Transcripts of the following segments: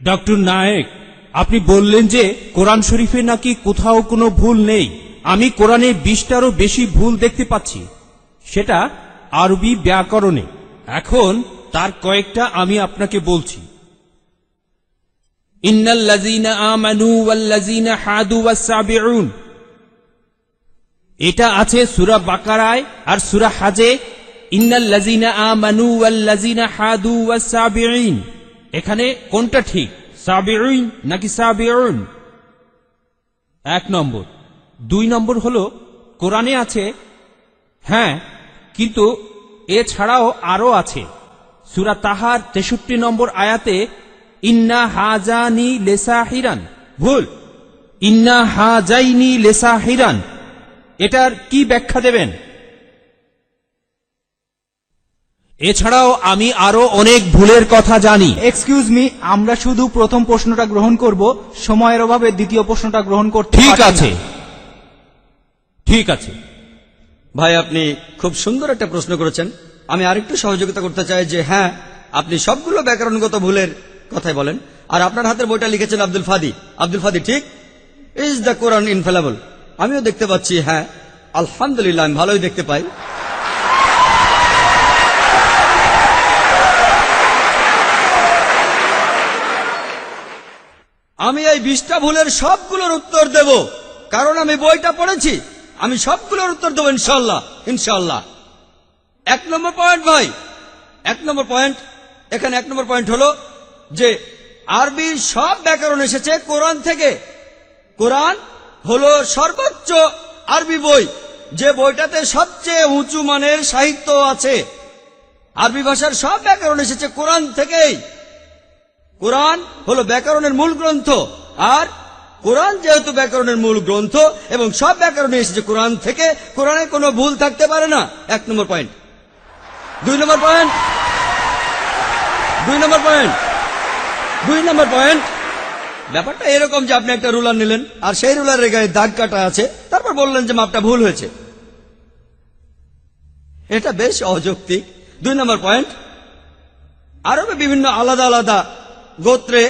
Doctor Naik, আপনি বললেন যে কোরআন শরীফে নাকি কোথাও কোনো ভুল নেই। আমি কোরআনে 20টারও বেশি ভুল দেখতে পাচ্ছি, সেটা আরবি ব্যাকরণে। এখন তার কয়েকটা আমি আপনাকে বলছি। ইন্নাল্লাযীনা আমানু ওয়াল্লাযীনা হাদু ওয়াস-সাবিউন, এটা আছে সূরা বাকারায় আর সূরা হাজে। ইন্নাল্লাযীনা আমানু ওয়াল্লাযীনা হাদু ওয়াস-সাবিউন, এখানে কোনটা ঠিক, সাবিউন নাকি সাবিউন? 1 নম্বর। 2 নম্বর হলো কোরআনে আছে, হ্যাঁ, কিন্তু এছাড়াও আরো আছে। সূরা তাহার 63 নম্বর আয়াতে ইন্না হাজানি লেসাহিরান, ভুল, ইন্না হাজাইনি লেসাহিরান। এটার কি ব্যাখ্যা দেবেন? এছাড়াও আমি আরো অনেক ভুলের কথা জানি। এক্সকিউজ মি, আমরা শুধু প্রথম প্রশ্নটা গ্রহণ করব, সময়ের অভাবে দ্বিতীয় প্রশ্নটা গ্রহণ করতে ঠিক পারছি আছে, না। ঠিক আছে। ভাই, আপনি খুব সুন্দর একটা প্রশ্ন করেছেন। আমি আরেকটু সহযোগিতা করতে চাই যে হ্যাঁ, আপনি সবগুলো ব্যাকরণগত ভুলের কথাই বলেন, আর আপনার হাতের বইটা লিখেছেন আব্দুল ফাদি। আব্দুল ফাদি ঠিক, ইজ দ্য কোরআন ইনফেলেবল। আমিও দেখতে পাচ্ছি, হ্যাঁ আলহামদুলিল্লাহ, আমি ভালোই দেখতে পাই। আমি এই 20টা ভুলের সবগুলোর উত্তর দেব, কারণ আমি বইটা পড়েছি। আমি সবগুলোর উত্তর দেবো ইনশাল্লাহ, ইনশাল্লাহ। 1 নম্বর পয়েন্ট ভাই, 1 নম্বর পয়েন্ট, এখানে 1 নম্বর পয়েন্ট হলো যে আরবির সব ব্যাকরণ এসেছে কোরআন থেকে। কোরআন হলো সর্বোচ্চ আরবি বই, যে বইটাতে সবচেয়ে উঁচু মানের সাহিত্য আছে। আরবি ভাষার সব ব্যাকরণ এসেছে কোরআন থেকেই। কোরআন হলো ব্যাকরণের মূল গ্রন্থ, আর কোরআন যেহেতু ব্যাকরণের মূল গ্রন্থ এবং সব ব্যাকরণে এসেছে কোরআন থেকে, কোরআনে কোনো ভুল থাকতে পারে না। 1 নম্বর পয়েন্ট। 2 নম্বর পয়েন্ট, 2 নম্বর পয়েন্ট, 2 নম্বর পয়েন্ট। ব্যাপারটা এরকম যে আপনি একটা রুলার নিলেন, আর সেই রুলারের গায়ে দাগ কাটা আছে, তারপর বললেন যে মাপটা ভুল হয়েছে। এটা বেশ অযৌক্তিক। 2 নম্বর পয়েন্ট, আরবে বিভিন্ন আলাদা আলাদা গোত্রে,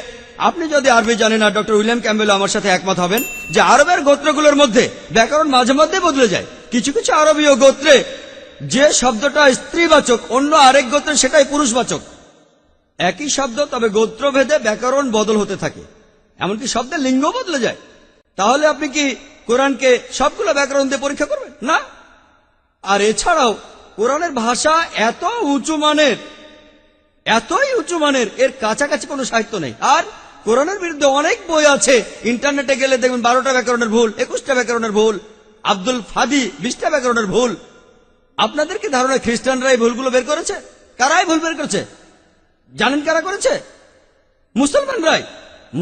আপনি যদি আরবি জানেন, আর ডক্টর উইলিয়াম ক্যাম্বেল আমার সাথে একমত হবেন যে আরবের গোত্রগুলোর মধ্যে ব্যাকরণ মাঝে মধ্যে বদলে যায়। কিছু কিছু আরবীয় গোত্রে যে শব্দটা স্ত্রীবাচক, অন্য আরেক গোত্রে সেটাই পুরুষবাচক। একই শব্দ, তবে গোত্রভেদে ব্যাকরণ বদল হতে থাকে, এমনকি শব্দের লিঙ্গ বদলে যায়। তাহলে আপনি কি কোরআনকে সবগুলো ব্যাকরণ দিয়ে পরীক্ষা করবেন? না। আর এছাড়াও কোরআনের ভাষা এত উঁচু মানের, এতই উঁচু মানের, এর কাছাকাছি কোনো সাহিত্য নেই। আর কোরআনের বিরুদ্ধে অনেক বই আছে, ইন্টারনেটে গেলে দেখবেন 12টা ব্যাকরণের ভুল, 21টা ব্যাকরণের ভুল, আব্দুল ফাদি 20টা ব্যাকরণের ভুল। আপনাদের কি ধারণা খ্রিস্টানরা এই ভুলগুলো বের করেছে? কারাই ভুল বের করেছে জানেন? কারা করেছে? মুসলমানরাই।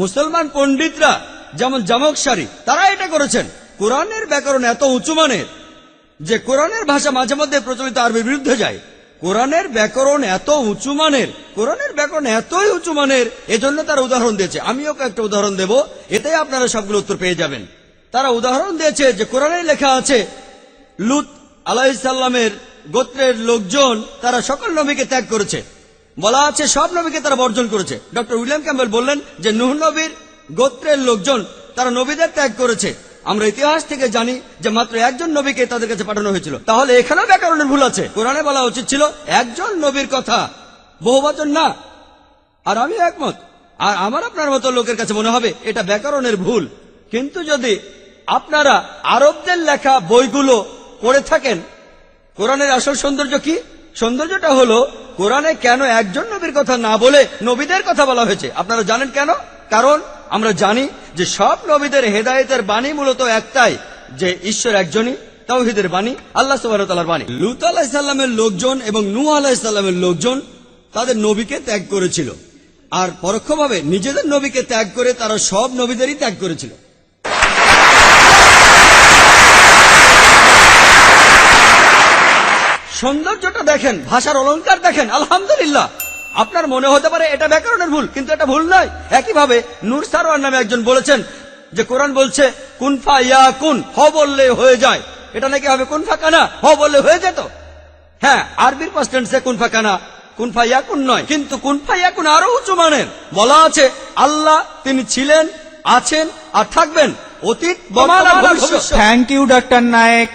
মুসলমান পণ্ডিতরা, যেমন জামকশারি, তারা এটা করেছেন। কোরআনের ব্যাকরণ এত উঁচু মানের যে কোরআনের ভাষা মাঝে মধ্যে প্রচলিত আরবির বিরুদ্ধে যায়। কোরআনের ব্যাকরণ এত উঁচু মানের, কোরআনের ব্যাকরণ এতই উঁচু মানের, এজন্য তারা উদাহরণ দিয়েছে। আমিও কয়েকটা উদাহরণ দেব, এতে আপনারা সবগুলো উত্তর পেয়ে যাবেন। তারা উদাহরণ দিয়েছে যে কোরআনে লেখা আছে লূত আলাইহিস সালামের গোত্রের লোকজন, তারা সকল নবীকে ত্যাগ করেছে। বলা আছে সব নবীকে তারা বর্জন করেছে। ডক্টর উইলিয়াম ক্যাম্বেল বললেন যে নূহ নবীর গোত্রের লোকজন, তারা নবীদের ত্যাগ করেছে। আমরা ইতিহাস থেকে জানি যে মাত্র একজন নবীকে তাদের কাছে পাঠানো হয়েছিল। তাহলে এখানেও ব্যাকরণের ভুল আছে। কোরআনে বলা উচিত ছিল একজন নবীর কথা, বহুবচন না। আর আমি একমত, আর আমার আপনার মতো লোকের কাছে মনে হবে এটা ব্যাকরণের ভুল। কিন্তু যদি আপনারা আরবদের লেখা বইগুলো পড়ে থাকেন, কোরআনের আসল সৌন্দর্য কি? সৌন্দর্যটা হলো কোরআনে কেন একজন নবীর কথা না বলে নবীদের কথা বলা হয়েছে। আপনারা জানেন কেন? কারণ আমরা জানি যে সব নবীদের হেদায়েতের বাণী মূলত একটাই, যে ঈশ্বর একজনই, তাওহীদের বাণী, আল্লাহ সুবহানাহু ওয়া তাআলার বাণী। লূত আলাইহিস সালামের লোকজন এবং নূহ আলাইহিস সালামের লোকজন তাদের নবীকে ত্যাগ করেছিল, আর পরোক্ষভাবে নিজেদের নবীকে ত্যাগ করে তারা সব নবীদেরই ত্যাগ করেছিল। সৌন্দর্যটা দেখেন, ভাষার অলংকার দেখেন, আলহামদুলিল্লাহ। আপনার মনে হতে পারে এটা ব্যাকরণের ভুল, কিন্তু এটা ভুল নয়। একইভাবে নূর সারওয়ার নামে একজন বলেছেন যে কোরআন বলছে কুন ফা ইয়াকুন, হ বললে হয়ে যায়। এটা নাকি হবে কুন ফা কানা, হ বললে হয়ে যেত। হ্যাঁ, আরবির পাস্ট টেন্সে কুন ফা কানা কুন ফায়াকুন নয়, কিন্তু কুন ফায়াকুন আরো উঁচু মানের। বলা আছে আল্লাহ তিনি ছিলেন, আছেন আর থাকবেন, অতীত, বর্তমান আর ভবিষ্যৎ। Thank you doctor Naik.